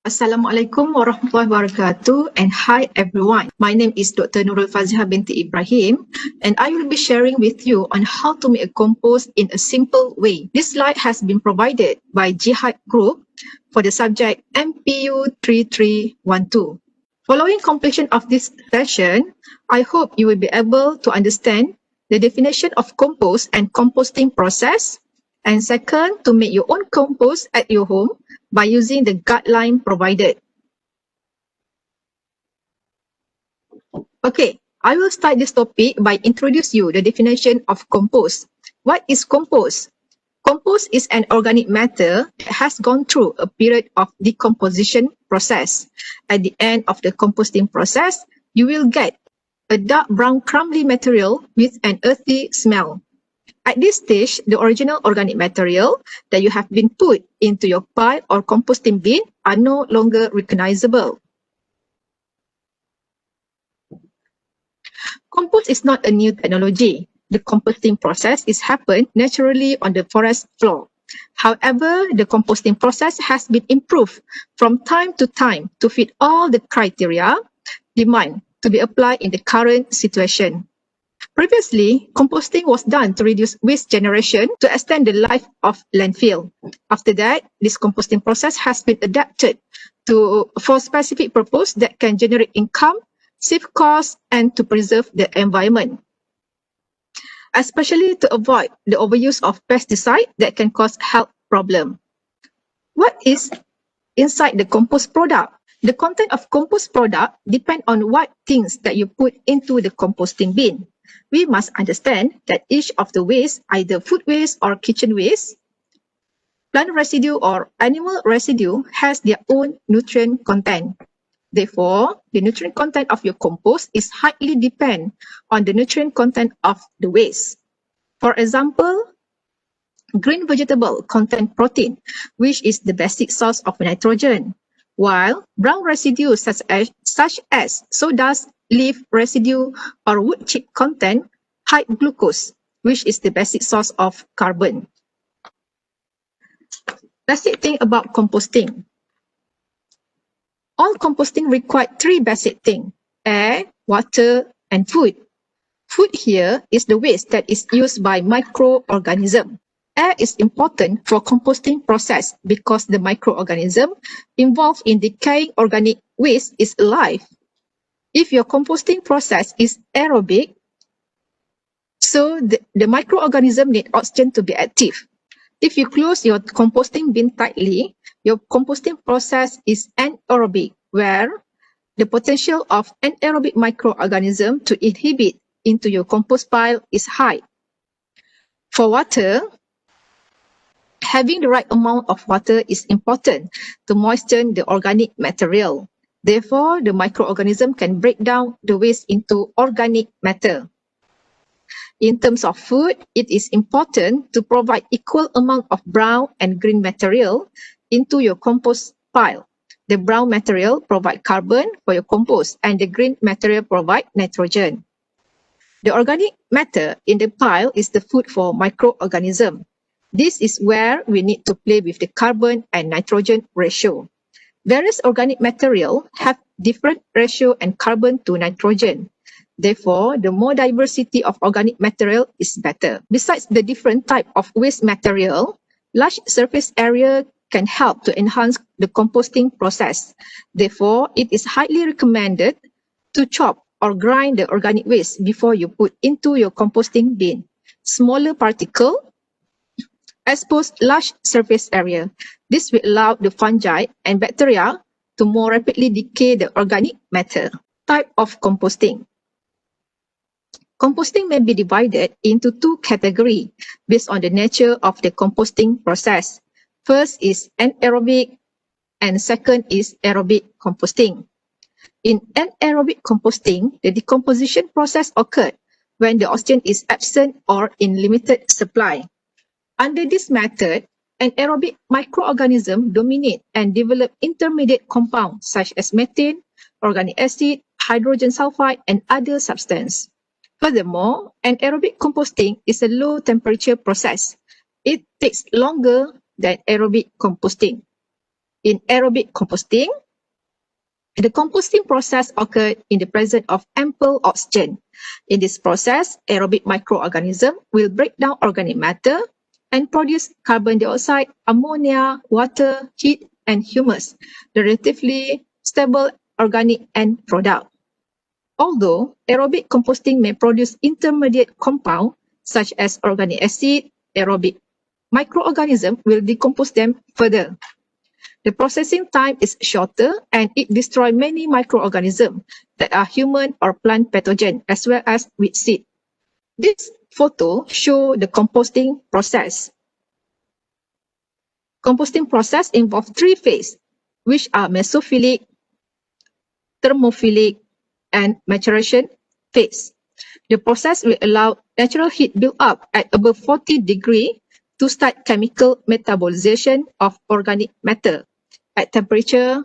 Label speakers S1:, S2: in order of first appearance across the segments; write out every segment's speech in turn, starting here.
S1: Assalamualaikum warahmatullahi wabarakatuh, and hi everyone. My name is Dr. Nurul Fazihah binti Ibrahim, and I will be sharing with you on how to make a compost in a simple way. This slide has been provided by Jihad Group for the subject MPU 3312. Following completion of this session, I hope you will be able to understand the definition of compost and composting process, and second, to make your own compost at your home by using the guideline provided. Okay, I will start this topic by introducing you the definition of compost. What is compost? Compost is an organic matter that has gone through a period of decomposition process. At the end of the composting process, you will get a dark brown crumbly material with an earthy smell. At this stage, the original organic material that you have been put into your pile or composting bin are no longer recognizable. Compost is not a new technology. The composting process is happened naturally on the forest floor. However, the composting process has been improved from time to time to fit all the criteria demand to be applied in the current situation. Previously, composting was done to reduce waste generation to extend the life of landfill. After that, this composting process has been adapted for specific purpose that can generate income, save costs, and to preserve the environment, especially to avoid the overuse of pesticide that can cause health problem. What is inside the compost product? The content of compost product depend on what things that you put into the composting bin. We must understand that each of the waste, either food waste or kitchen waste, plant residue or animal residue, has their own nutrient content. Therefore, the nutrient content of your compost is highly depend on the nutrient content of the waste. For example, green vegetable contain protein, which is the basic source of nitrogen, while brown residue such as sawdust, leaf residue, or wood chip contain high glucose, which is the basic source of carbon. Let's think about composting. All composting require three basic things: air, water, and food. Food here is the waste that is used by microorganisms. Air is important for composting process because the microorganism involved in decaying organic waste is alive. If your composting process is aerobic, so the microorganism need oxygen to be active. If you close your composting bin tightly, your composting process is anaerobic, where the potential of anaerobic microorganism to inhibit into your compost pile is high. For water, having the right amount of water is important to moisten the organic material. Therefore, the microorganism can break down the waste into organic matter. In terms of food, it is important to provide equal amount of brown and green material into your compost pile. The brown material provide carbon for your compost, and the green material provide nitrogen. The organic matter in the pile is the food for microorganism. This is where we need to play with the carbon and nitrogen ratio. Various organic material have different ratio and carbon to nitrogen. Therefore, the more diversity of organic material is better. Besides the different type of waste material, large surface area can help to enhance the composting process. Therefore, it is highly recommended to chop or grind the organic waste before you put into your composting bin. Smaller particle expose large surface area. This will allow the fungi and bacteria to more rapidly decay the organic matter. Type of composting. Composting may be divided into two categories based on the nature of the composting process. First is anaerobic and second is aerobic composting. In anaerobic composting, the decomposition process occurred when the oxygen is absent or in limited supply. Under this method, anaerobic microorganisms dominate and develop intermediate compounds such as methane, organic acid, hydrogen sulfide, and other substances. Furthermore, anaerobic composting is a low temperature process. It takes longer than aerobic composting. In aerobic composting, the composting process occurs in the presence of ample oxygen. In this process, aerobic microorganisms will break down organic matter and produce carbon dioxide, ammonia, water, heat, and humus, the relatively stable organic end product. Although aerobic composting may produce intermediate compounds such as organic acid, aerobic microorganisms will decompose them further. The processing time is shorter and it destroys many microorganisms that are human or plant pathogen as well as weed seed. This photo shows the composting process. Composting process involves three phases, which are mesophilic, thermophilic, and maturation phase. The process will allow natural heat build up at above 40 degrees to start chemical metabolization of organic matter. At temperature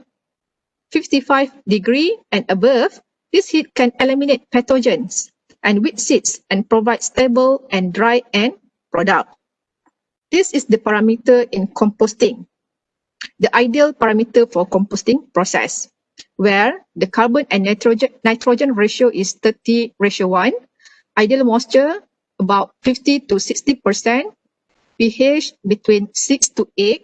S1: 55 degrees and above, this heat can eliminate pathogens and weed seeds and provide stable and dry end product. This is the parameter in composting, the ideal parameter for composting process, where the carbon and nitrogen ratio is 30:1, ideal moisture about 50 to 60%, pH between 6 to 8,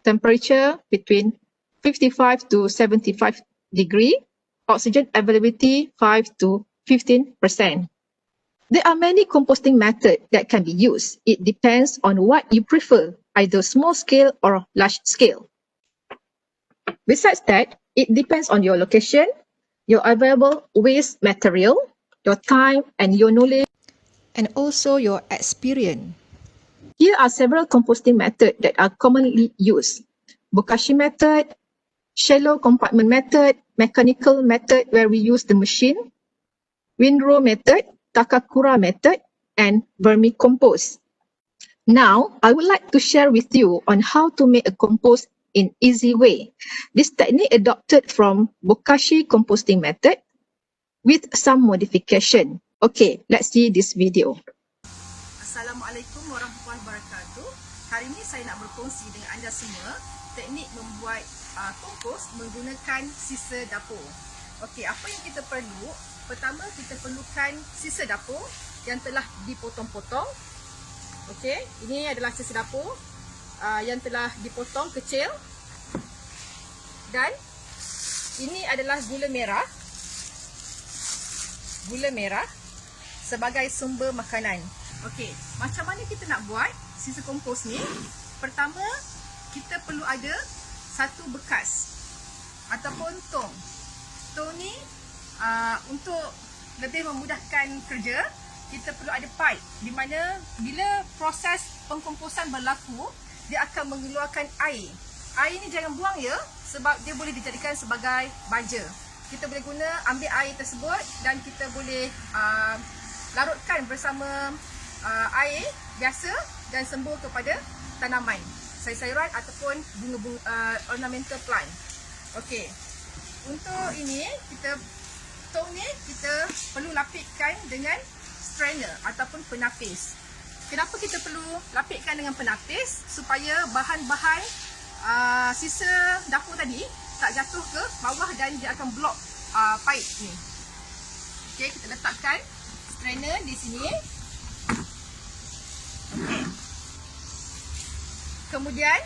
S1: temperature between 55 to 75 degree, oxygen availability 5 to 15%. There are many composting methods that can be used. It depends on what you prefer, either small scale or large scale. Besides that, it depends on your location, your available waste material, your time and your knowledge, and also your experience. Here are several composting methods that are commonly used. Bokashi method, shallow compartment method, mechanical method where we use the machine, windrow method, Takakura method, and vermicompost. Now, I would like to share with you on how to make a compost in easy way. This technique adopted from Bokashi composting method with some modification. Okay, let's see this video.
S2: Assalamualaikum warahmatullahi wabarakatuh. Hari ini saya nak berkongsi dengan anda semua teknik membuat kompos menggunakan sisa dapur. Okey, apa yang kita perlu? Pertama, kita perlukan sisa dapur yang telah dipotong-potong. Okey, ini adalah sisa dapur yang telah dipotong kecil. Dan ini adalah gula merah. Gula merah sebagai sumber makanan. Okey, macam mana kita nak buat sisa kompos ni? Pertama, kita perlu ada satu bekas ataupun tong. Tong ni untuk lebih memudahkan kerja, kita perlu ada pipe di mana bila proses pengkomposan berlaku, dia akan mengeluarkan air. Air ni jangan buang ya, sebab dia boleh dijadikan sebagai baja. Kita boleh guna ambil air tersebut dan kita boleh larutkan bersama air biasa dan sembur kepada tanaman, sayur-sayuran ataupun bunga-bunga ornamental plant. Okey. Untuk ini tong ni kita perlu lapikkan dengan strainer ataupun penapis. Kenapa kita perlu lapikkan dengan penapis? Supaya bahan-bahan sisa dapur tadi tak jatuh ke bawah dan dia akan block pipe ni. Okey, kita letakkan strainer di sini. Okey. Kemudian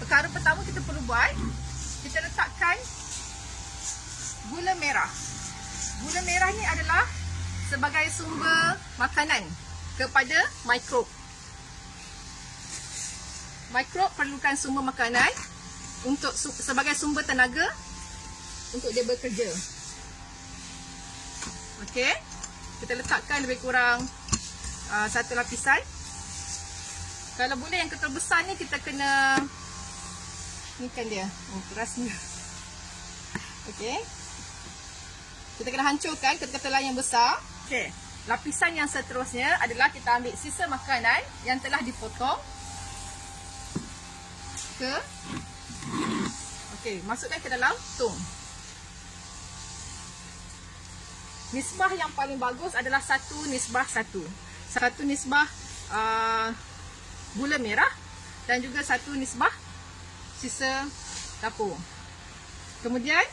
S2: perkara pertama kita perlu buat, kita letakkan gula merah. Gula merah ni adalah sebagai sumber makanan kepada mikrob. Mikrob perlukan sumber makanan untuk sebagai sumber tenaga untuk dia bekerja. Okey, kita letakkan lebih kurang satu lapisan. Kalau boleh yang ketul besar ni kita kena ni kan dia. Kerasnya. Okey. Kita kena hancurkan ketul-ketulan yang besar. Okey. Lapisan yang seterusnya adalah kita ambil sisa makanan yang telah dipotong. Okey, masukkan ke dalam tong. Nisbah yang paling bagus adalah 1:1. 1 nisbah gula merah dan juga 1 nisbah sisa dapur. Kemudian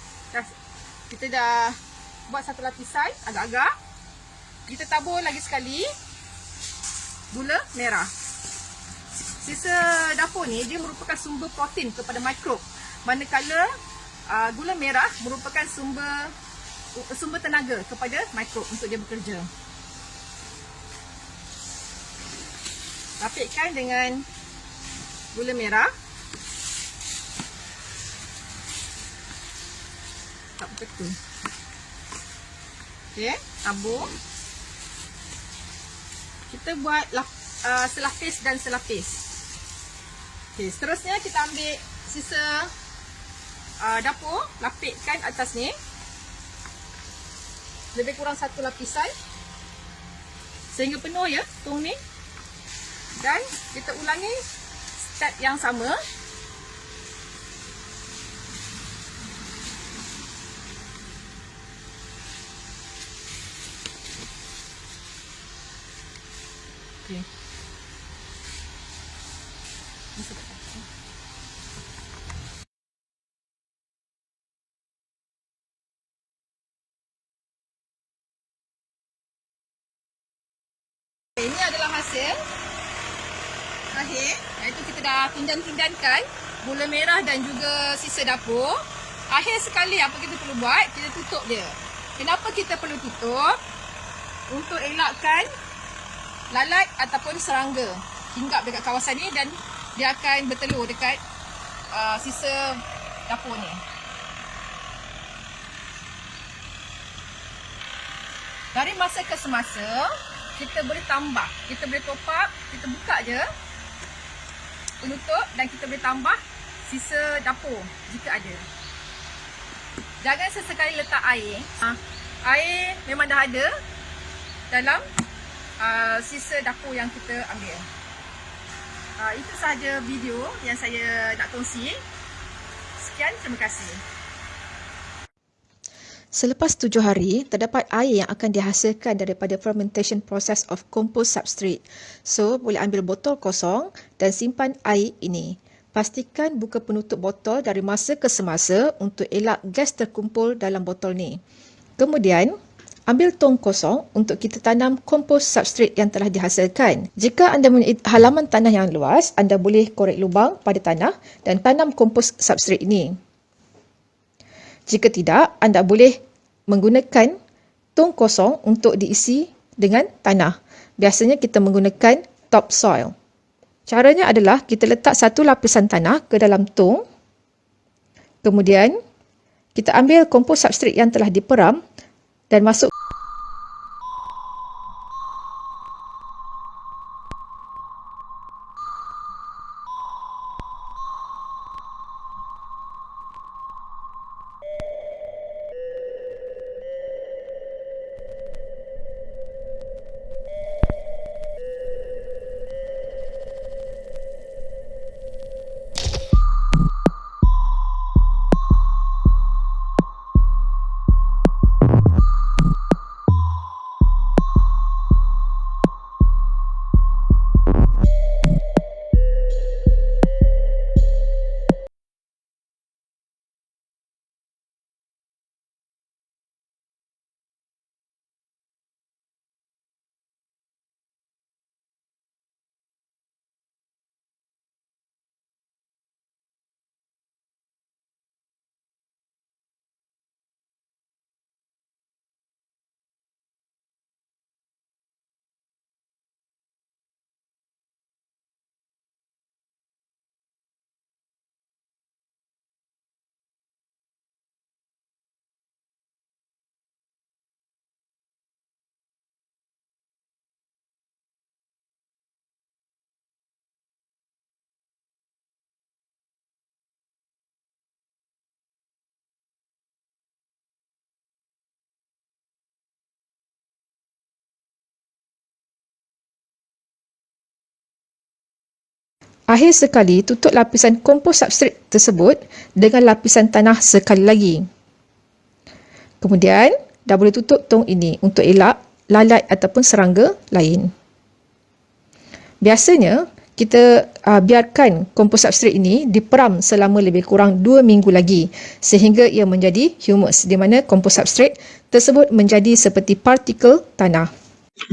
S2: kita dah buat satu lapisan agak-agak. Kita tabur lagi sekali gula merah. Sisa dapur ni dia merupakan sumber protein kepada mikrob. Manakala gula merah merupakan sumber tenaga kepada mikrob untuk dia bekerja. Lapikkan dengan gula merah. Tak betul. Okey, tabur. Kita buat selapis dan selapis. Okey, seterusnya kita ambil sisa dapur, lapikkan atas ni. Lebih kurang satu lapisan. Sehingga penuh ya tong ni. Dan kita ulangi step yang sama. Okay. Ini adalah hasil akhir, iaitu kita dah pinggan-pinggankan gula merah dan juga sisa dapur. Akhir sekali apa kita perlu buat, kita tutup dia. Kenapa kita perlu tutup? Untuk elakkan lalat ataupun serangga hinggap dekat kawasan ni dan dia akan bertelur dekat sisa dapur ni. Dari masa ke semasa kita boleh tambah, kita boleh top up, kita buka je penutup dan kita boleh tambah sisa dapur jika ada. Jangan sesekali letak air. Air memang dah ada dalam sisa dapur yang kita ambil. Itu sahaja video yang saya nak kongsi. Sekian, terima kasih.
S1: Selepas 7 hari, terdapat air yang akan dihasilkan daripada fermentation process of compost substrate. So, boleh ambil botol kosong dan simpan air ini. Pastikan buka penutup botol dari masa ke semasa untuk elak gas terkumpul dalam botol ni. Kemudian, ambil tong kosong untuk kita tanam compost substrate yang telah dihasilkan. Jika anda mempunyai halaman tanah yang luas, anda boleh korek lubang pada tanah dan tanam compost substrate ini. Jika tidak, anda boleh menggunakan tong kosong untuk diisi dengan tanah. Biasanya kita menggunakan topsoil. Caranya adalah kita letak satu lapisan tanah ke dalam tong. Kemudian, kita ambil compost substrate yang telah diperam dan masuk. Akhir sekali, tutup lapisan compost substrate tersebut dengan lapisan tanah sekali lagi. Kemudian, dah boleh tutup tong ini untuk elak lalat ataupun serangga lain. Biasanya, kita biarkan kompos substrate ini diperam selama lebih kurang 2 minggu lagi sehingga ia menjadi humus, di mana kompos substrate tersebut menjadi seperti partikel tanah.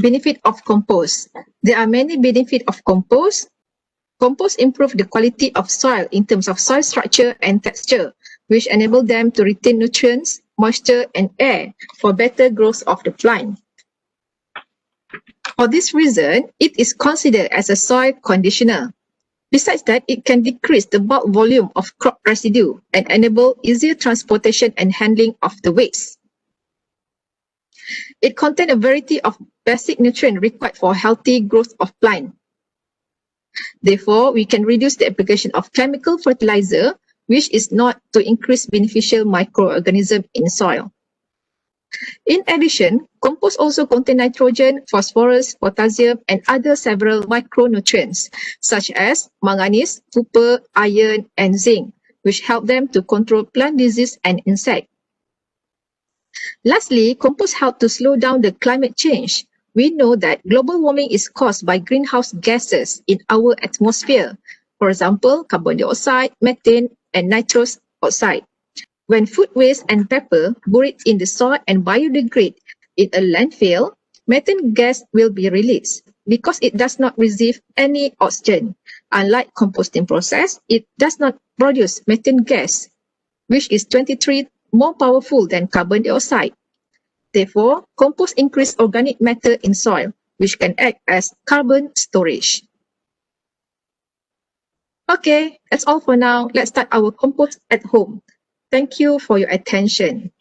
S1: Benefit of compost. There are many benefits of compost. Compost improve the quality of soil in terms of soil structure and texture, which enable them to retain nutrients, moisture and air for better growth of the plant. For this reason, it is considered as a soil conditioner. Besides that, it can decrease the bulk volume of crop residue and enable easier transportation and handling of the waste. It contains a variety of basic nutrients required for healthy growth of plant. Therefore, we can reduce the application of chemical fertilizer, which is not to increase beneficial microorganisms in soil. In addition, compost also contains nitrogen, phosphorus, potassium, and other several micronutrients, such as manganese, copper, iron, and zinc, which help them to control plant disease and insect. Lastly, compost help to slow down the climate change. We know that global warming is caused by greenhouse gases in our atmosphere. For example, carbon dioxide, methane, and nitrous oxide. When food waste and paper buried in the soil and biodegrade in a landfill, methane gas will be released because it does not receive any oxygen. Unlike composting process, it does not produce methane gas, which is 23 more powerful than carbon dioxide. Therefore, compost increase organic matter in soil, which can act as carbon storage. Okay, that's all for now. Let's start our compost at home. Thank you for your attention.